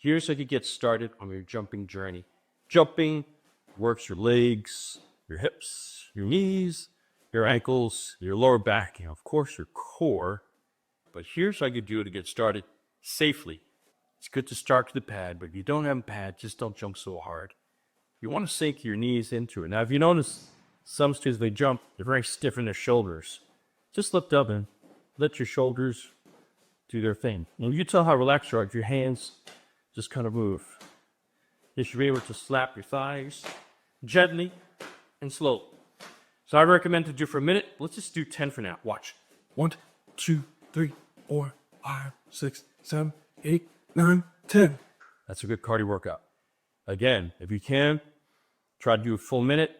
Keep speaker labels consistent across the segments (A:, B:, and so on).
A: Here's how you get started on your jumping journey. Jumping works your legs, your hips, your knees, your ankles, your lower back, and of course your core. But here's how you do it to get started safely. It's good to start with the pad, but if you don't have a pad, just don't jump so hard. You want to sink your knees into it. Now, if you notice, some students, they jump, they're very stiff in their shoulders. Just lift up and let your shoulders do their thing. And you tell how relaxed you are if your hands just kind of move. You should be able to slap your thighs gently and slowly. So I recommend to do for a minute. Let's just do 10 for now. Watch.
B: 1, 2, 3, 4, 5, 6, 7, 8, 9, 10.
A: That's a good cardio workout. Again, if you can, try to do a full minute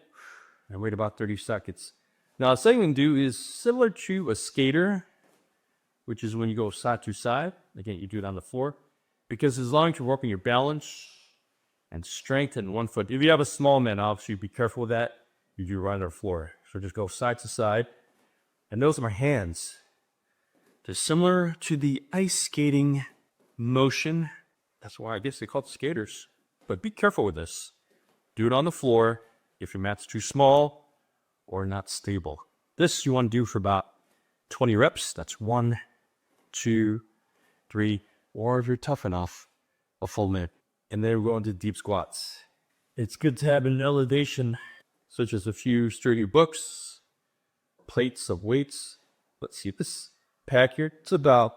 A: and wait about 30 seconds. Now, the second thing to do is similar to a skater, which is when you go side to side. Again, you do it on the floor. Because as long as you're working your balance and strength in one foot, if you have a small man, obviously be careful with that. You do right on the floor. So just go side to side. And those are my hands. They're similar to the ice skating motion. That's why I guess they call it skaters. But be careful with this. Do it on the floor if your mat's too small or not stable. This you want to do for about 20 reps. That's 1, 2, 3, or if you're tough enough, a full minute. And then we're going to deep squats. It's good to have an elevation, such as a few sturdy books, plates of weights. Let's see, this pack here, it's about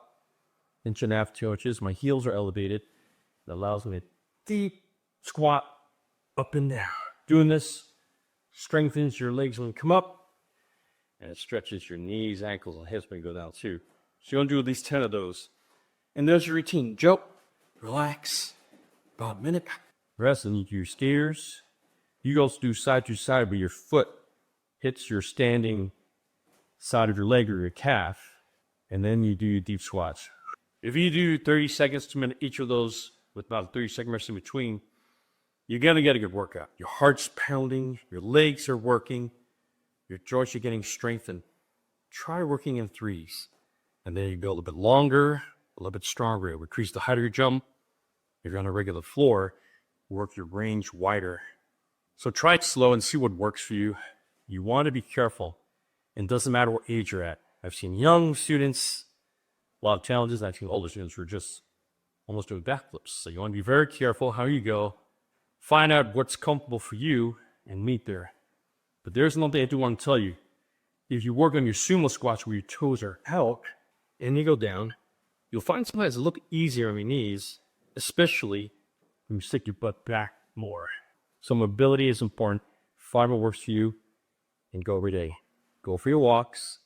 A: 1.5 to 2 inches. My heels are elevated. It allows me to deep squat up and down. Doing this strengthens your legs when you come up, and it stretches your knees, ankles, and hips when you go down too. So you're going to do at least 10 of those. And there's your routine. Jump, relax, about a minute, rest, and you do your skaters. You also do side to side where your foot hits your standing side of your leg or your calf, and then you do your deep squats. If you do 30 seconds to a minute each of those with about a 30-second rest in between, you're going to get a good workout. Your heart's pounding, your legs are working, your joints are getting strengthened. Try working in threes. And then you go a little bit longer, a little bit stronger. It will increase the height of your jump. If you're on a regular floor, work your range wider. So try it slow and see what works for you. You want to be careful. It doesn't matter what age you're at. I've seen young students, a lot of challenges. I've seen older students who are just almost doing backflips. So you want to be very careful how you go. Find out what's comfortable for you and meet there. But there's one thing I do want to tell you. If you work on your sumo squats where your toes are out and you go down, you'll find sometimes a little easier on your knees, especially when you stick your butt back more. So mobility is important. Find what works for you and go every day. Go for your walks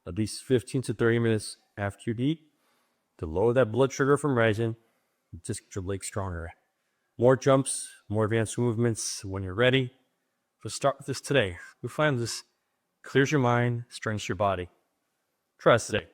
A: at least 15 to 30 minutes after you eat to lower that blood sugar from rising and just get your legs stronger. More jumps, more advanced movements when you're ready. So start with this today. You'll find this clears your mind, strengthens your body. Try this today.